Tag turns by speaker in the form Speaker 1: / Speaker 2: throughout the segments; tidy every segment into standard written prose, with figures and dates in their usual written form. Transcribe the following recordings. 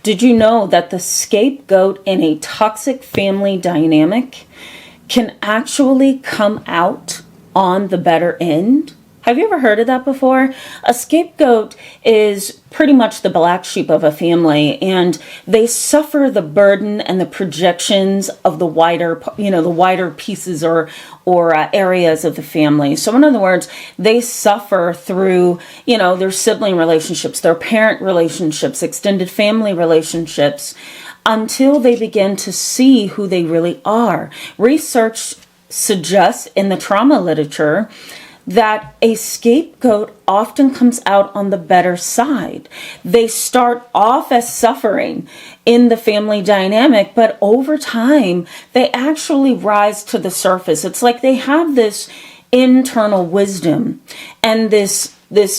Speaker 1: Did you know that the scapegoat in a toxic family dynamic can actually come out on the better end? Have you ever heard of that before? A scapegoat is pretty much the black sheep of a family, and they suffer the burden and the projections of the wider pieces or areas of the family. So in other words, they suffer through, their sibling relationships, their parent relationships, extended family relationships, until they begin to see who they really are. Research suggests in the trauma literature that a scapegoat often comes out on the better side. They start off as suffering in the family dynamic, but over time, they actually rise to the surface. It's like they have this internal wisdom and this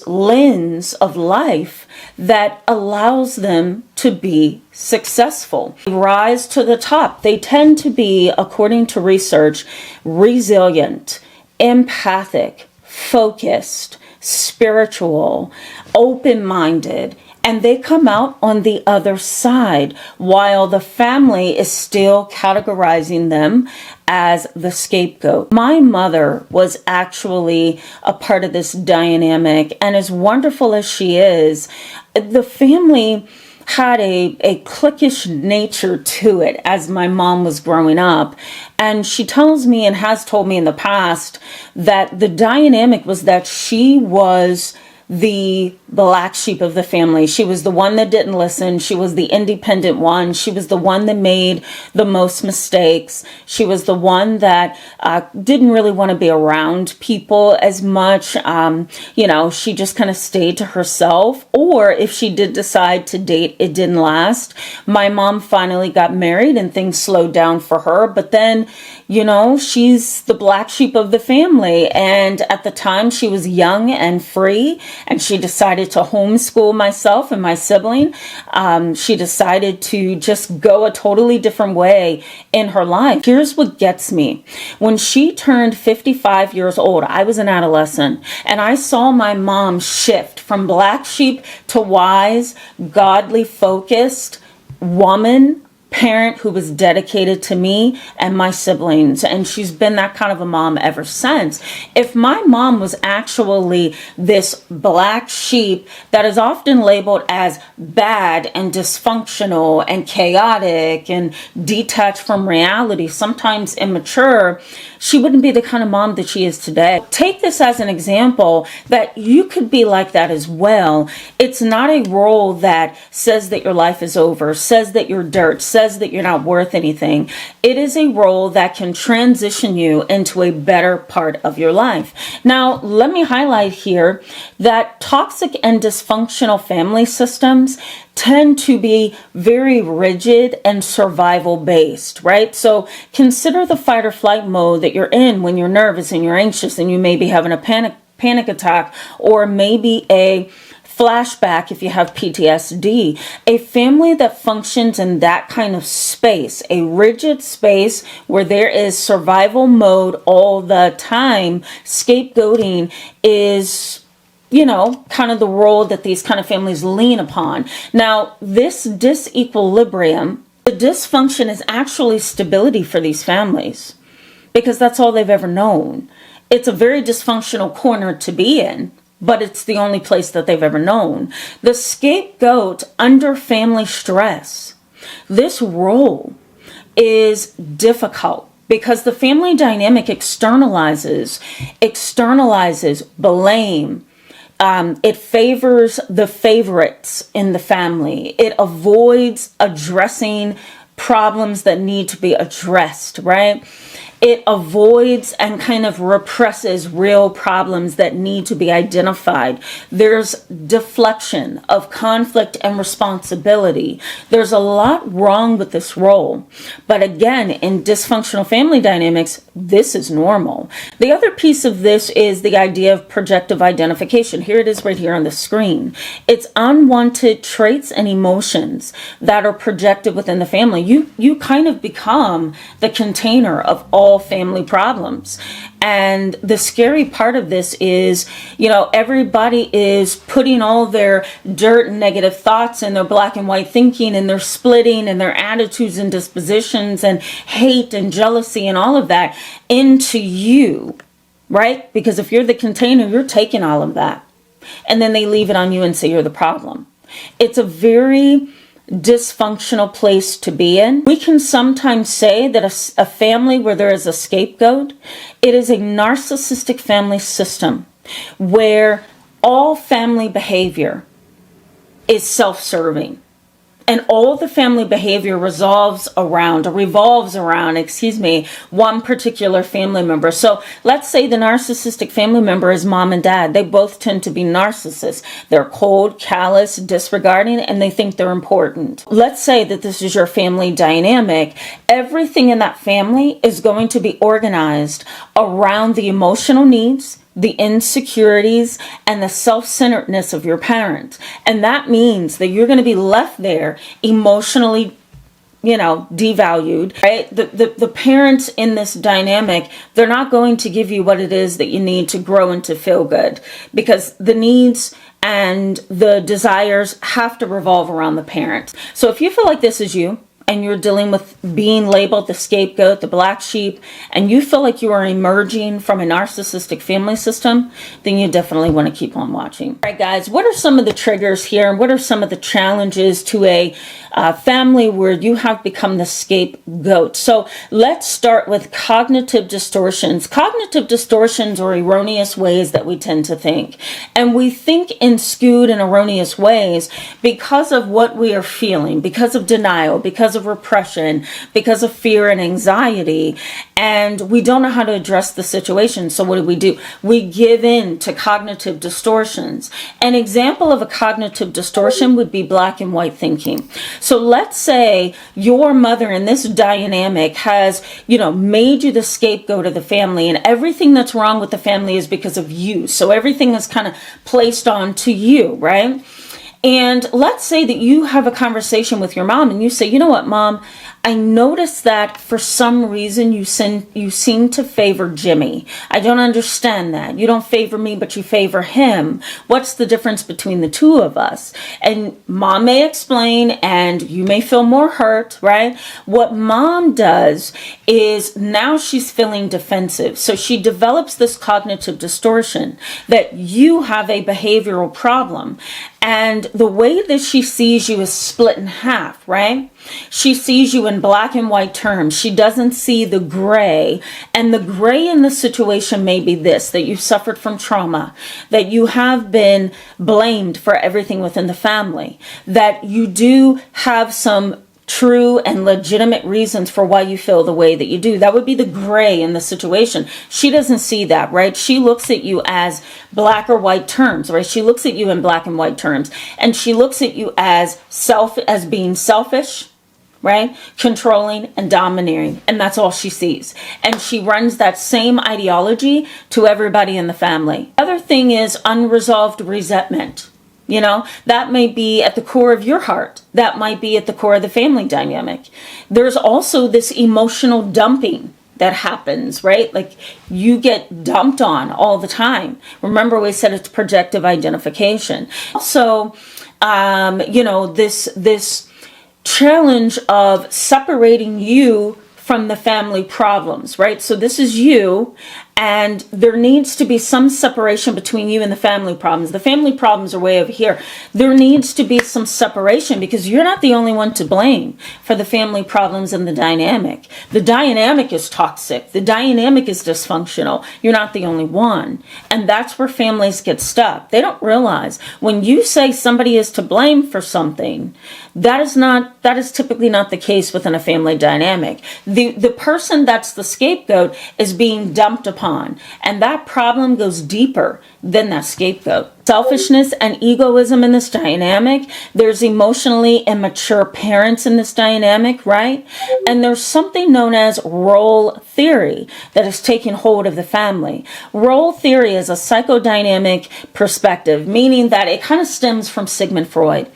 Speaker 1: lens of life that allows them to be successful. They rise to the top. They tend to be, according to research, resilient, empathic, focused, spiritual, open-minded, and they come out on the other side while the family is still categorizing them as the scapegoat. My mother was actually a part of this dynamic, and as wonderful as she is, the family had a cliquish nature to it as my mom was growing up. And she tells me, and has told me in the past, that the dynamic was that she was the black sheep of the family. She was the one that didn't listen. She was the independent one. She was the one that made the most mistakes. She was the one that didn't really want to be around people as much. She just kind of stayed to herself. Or if she did decide to date, it didn't last. My mom finally got married and things slowed down for her. But then, she's the black sheep of the family. And at the time, she was young and free, and she decided to homeschool myself and my sibling. She decided to just go a totally different way in her life. Here's what gets me. When she turned 55 years old, I was an adolescent, and I saw my mom shift from black sheep to wise, godly focused woman, parent who was dedicated to me and my siblings, and she's been that kind of a mom ever since. If my mom was actually this black sheep that is often labeled as bad and dysfunctional and chaotic and detached from reality, sometimes immature, she wouldn't be the kind of mom that she is today. Take this as an example that you could be like that as well. It's not a role that says that your life is over, says that you're dirt, says that you're not worth anything. It is a role that can transition you into a better part of your life. Now, let me highlight here that toxic and dysfunctional family systems tend to be very rigid and survival based, right? So consider the fight or flight mode that you're in when you're nervous and you're anxious and you may be having a panic attack, or maybe a flashback if you have PTSD. A family that functions in that kind of space, a rigid space where there is survival mode all the time, scapegoating is kind of the role that these kind of families lean upon. Now, this disequilibrium, the dysfunction is actually stability for these families because that's all they've ever known. It's a very dysfunctional corner to be in, but it's the only place that they've ever known. The scapegoat under family stress, this role is difficult because the family dynamic externalizes blame. It favors the favorites in the family. It avoids addressing problems that need to be addressed, right? It avoids and kind of represses real problems that need to be identified. There's deflection of conflict and responsibility. There's a lot wrong with this role. But again, in dysfunctional family dynamics, this is normal. The other piece of this is the idea of projective identification. Here it is right here on the screen. It's unwanted traits and emotions that are projected within the family. You kind of become the container of all family problems. And the scary part of this is, everybody is putting all their dirt and negative thoughts and their black and white thinking and their splitting and their attitudes and dispositions and hate and jealousy and all of that into you, right? Because if you're the container, you're taking all of that. And then they leave it on you and say you're the problem. It's a very dysfunctional place to be in. We can sometimes say that a family where there is a scapegoat, it is a narcissistic family system where all family behavior is self-serving. And all the family behavior revolves around one particular family member. So let's say the narcissistic family member is mom and dad. They both tend to be narcissists. They're cold, callous, disregarding, and they think they're important. Let's say that this is your family dynamic. Everything in that family is going to be organized around the emotional needs, the insecurities, and the self-centeredness of your parent. And that means that you're going to be left there emotionally, devalued, right? The parents in this dynamic, they're not going to give you what it is that you need to grow and to feel good, because the needs and the desires have to revolve around the parent. So if you feel like this is you, and you're dealing with being labeled the scapegoat, the black sheep, and you feel like you are emerging from a narcissistic family system, then you definitely want to keep on watching. All right, guys, what are some of the triggers here? And what are some of the challenges to a family where you have become the scapegoat? So let's start with cognitive distortions. Cognitive distortions are erroneous ways that we tend to think. And we think in skewed and erroneous ways because of what we are feeling, because of denial, because of repression, because of fear and anxiety, and we don't know how to address the situation. So what do? We give in to cognitive distortions. An example of a cognitive distortion would be black and white thinking. So let's say your mother in this dynamic has, made you the scapegoat of the family, and everything that's wrong with the family is because of you. So everything is kind of placed on to you, right? And let's say that you have a conversation with your mom and you say, you know what, Mom, I noticed that for some reason you seem to favor Jimmy. I don't understand that. You don't favor me, but you favor him. What's the difference between the two of us? And Mom may explain, and you may feel more hurt, right? What Mom does is now she's feeling defensive. So she develops this cognitive distortion that you have a behavioral problem. And the way that she sees you is split in half, right? She sees you in black and white terms. She doesn't see the gray. And the gray in the situation may be this, that you suffered from trauma, that you have been blamed for everything within the family, that you do have some true and legitimate reasons for why you feel the way that you do. That would be the gray in the situation. She doesn't see that, right? She looks at you as black or white terms, right? She looks at you in black and white terms, and she looks at you as being selfish, right? Controlling and domineering. And that's all she sees. And she runs that same ideology to everybody in the family. Other thing is unresolved resentment. That may be at the core of your heart. That might be at the core of the family dynamic. There's also this emotional dumping that happens, right? Like you get dumped on all the time. Remember, we said it's projective identification. Also, this challenge of separating you from the family problems, right? So this is you, and there needs to be some separation between you and the family problems. The family problems are way over here. There needs to be some separation because you're not the only one to blame for the family problems and the dynamic. The dynamic is toxic. The dynamic is dysfunctional. You're not the only one. And that's where families get stuck. They don't realize when you say somebody is to blame for something, that is typically not the case within a family dynamic. The person that's the scapegoat is being dumped upon. And that problem goes deeper than that scapegoat. Selfishness and egoism in this dynamic. There's emotionally immature parents in this dynamic, right? And there's something known as role theory that is taking hold of the family. Role theory is a psychodynamic perspective, meaning that it kind of stems from Sigmund Freud.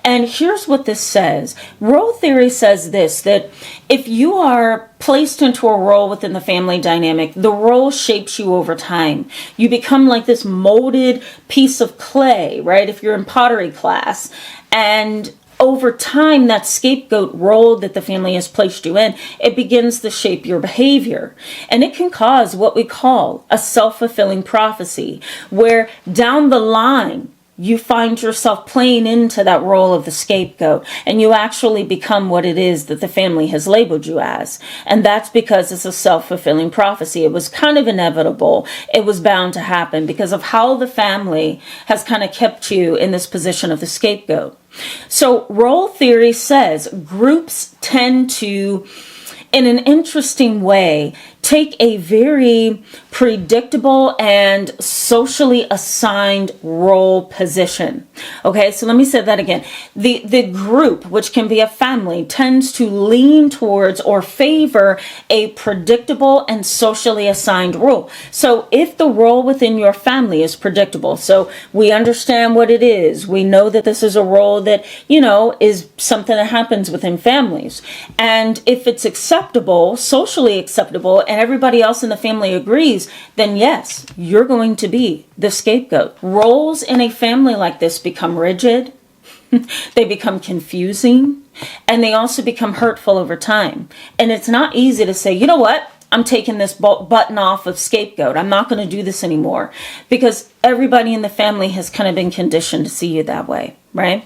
Speaker 1: And here's what this says. Role theory says this, that if you are placed into a role within the family dynamic, the role shapes you over time. You become like this molded piece of clay, right? If you're in pottery class, and over time, that scapegoat role that the family has placed you in, it begins to shape your behavior. And it can cause what we call a self-fulfilling prophecy, where down the line, you find yourself playing into that role of the scapegoat, and you actually become what it is that the family has labeled you as. And that's because it's a self-fulfilling prophecy. It was kind of inevitable. It was bound to happen because of how the family has kind of kept you in this position of the scapegoat. So role theory says groups tend to, in an interesting way, take a very predictable and socially assigned role position. Okay, so let me say that again. The group, which can be a family, tends to lean towards or favor a predictable and socially assigned role. So if the role within your family is predictable, so we understand what it is, we know that this is a role that, is something that happens within families. And if it's acceptable, socially acceptable, and everybody else in the family agrees, then yes, you're going to be the scapegoat. Roles in a family like this become rigid, they become confusing, and they also become hurtful over time. And it's not easy to say, you know what? I'm taking this button off of scapegoat. I'm not going to do this anymore, because everybody in the family has kind of been conditioned to see you that way, right?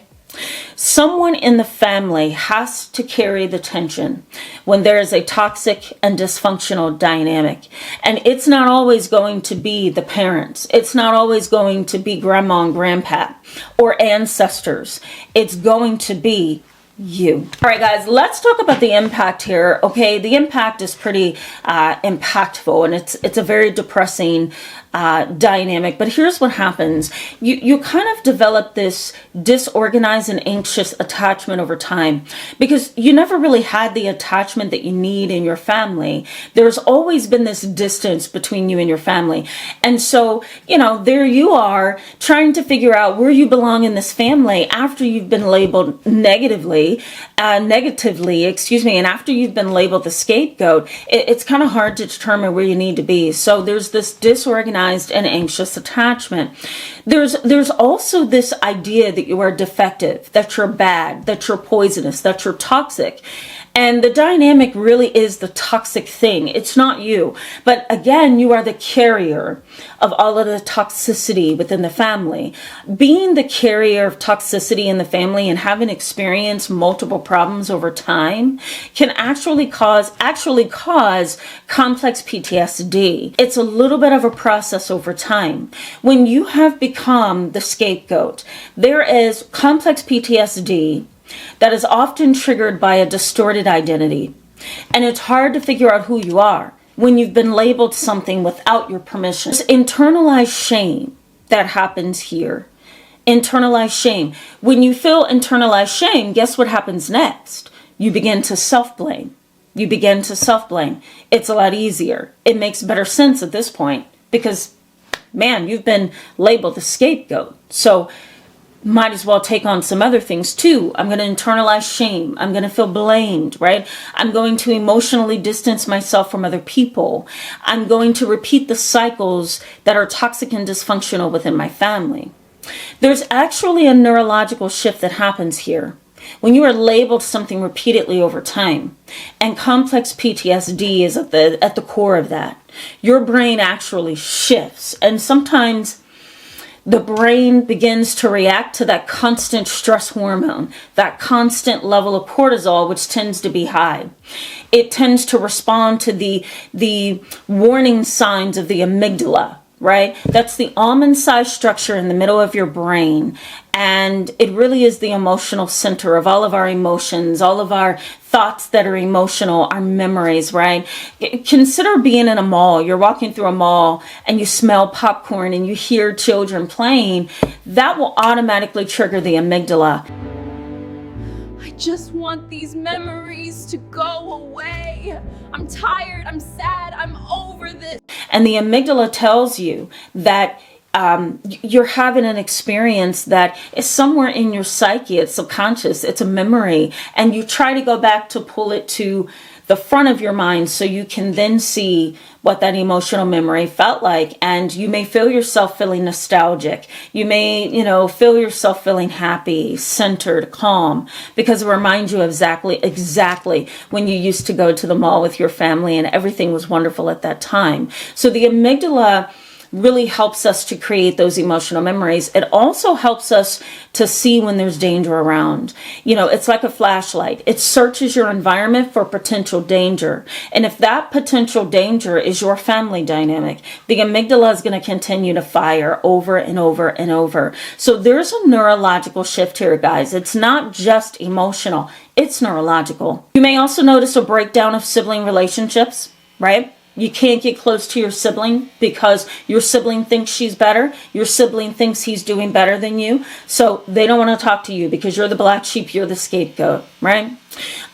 Speaker 1: Someone in the family has to carry the tension when there is a toxic and dysfunctional dynamic. And it's not always going to be the parents. It's not always going to be grandma and grandpa or ancestors. It's going to be you. All right, guys, let's talk about the impact here. Okay, the impact is pretty impactful, and it's a very depressing dynamic. But here's what happens. You kind of develop this disorganized and anxious attachment over time, because you never really had the attachment that you need in your family. There's always been this distance between you and your family. And so, there you are trying to figure out where you belong in this family after you've been labeled negatively, and after you've been labeled the scapegoat. It's kind of hard to determine where you need to be. So there's this disorganized and anxious attachment. There's also this idea that you are defective, that you're bad, that you're poisonous, that you're toxic. And the dynamic really is the toxic thing. It's not you. But again, you are the carrier of all of the toxicity within the family. Being the carrier of toxicity in the family and having experienced multiple problems over time can actually cause complex PTSD. It's a little bit of a process over time. When you have become the scapegoat, there is complex PTSD that is often triggered by a distorted identity. And it's hard to figure out who you are when you've been labeled something without your permission. This internalized shame that happens here. Internalized shame. When you feel internalized shame, guess what happens next? You begin to self-blame. It's a lot easier. It makes better sense at this point because, man, you've been labeled the scapegoat. So might as well take on some other things too. I'm going to internalize shame. I'm going to feel blamed, right? I'm going to emotionally distance myself from other people. I'm going to repeat the cycles that are toxic and dysfunctional within my family. There's actually a neurological shift that happens here when you are labeled something repeatedly over time, and complex PTSD is at the core of that. Your brain actually shifts, and sometimes the brain begins to react to that constant stress hormone, that constant level of cortisol, which tends to be high. It tends to respond to the warning signs of the amygdala, right? That's the almond-sized structure in the middle of your brain. And it really is the emotional center of all of our emotions, all of our thoughts that are emotional, our memories, right? Consider being in a mall. You're walking through a mall and you smell popcorn and you hear children playing. That will automatically trigger the amygdala.
Speaker 2: I just want these memories to go away. I'm tired, I'm sad, I'm over this.
Speaker 1: And the amygdala tells you that you're having an experience that is somewhere in your psyche, it's subconscious, it's a memory, and you try to go back to pull it to the front of your mind so you can then see what that emotional memory felt like. And you may feel yourself feeling nostalgic. You may, feel yourself feeling happy, centered, calm, because it reminds you of exactly when you used to go to the mall with your family and everything was wonderful at that time. So the amygdala really helps us to create those emotional memories. It also helps us to see when there's danger around. It's like a flashlight. It searches your environment for potential danger. And if that potential danger is your family dynamic, the amygdala is going to continue to fire over and over and over. So there's a neurological shift here, guys. It's not just emotional, it's neurological. You may also notice a breakdown of sibling relationships, right? You can't get close to your sibling because your sibling thinks she's better. Your sibling thinks he's doing better than you. So they don't want to talk to you because you're the black sheep, you're the scapegoat, right?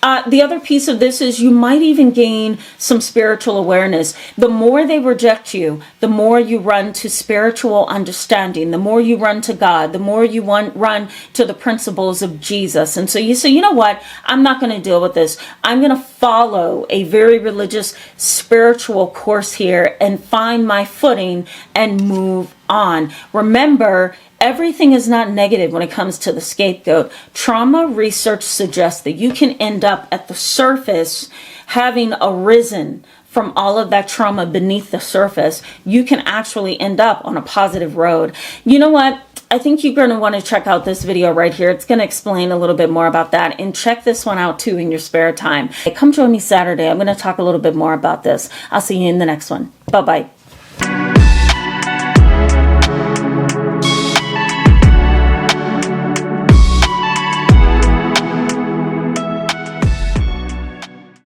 Speaker 1: The other piece of this is you might even gain some spiritual awareness. The more they reject you, the more you run to spiritual understanding, the more you run to God, the more you run to the principles of Jesus. And so you say, you know what? I'm not going to deal with this. I'm going to follow a very religious, spiritual course here and find my footing and move on. Remember, everything is not negative when it comes to the scapegoat. Trauma research suggests that you can end up at the surface having arisen from all of that trauma beneath the surface. You can actually end up on a positive road. You know what? I think you're going to want to check out this video right here. It's going to explain a little bit more about that, and check this one out too in your spare time. Come join me Saturday. I'm going to talk a little bit more about this. I'll see you in the next one. Bye-bye.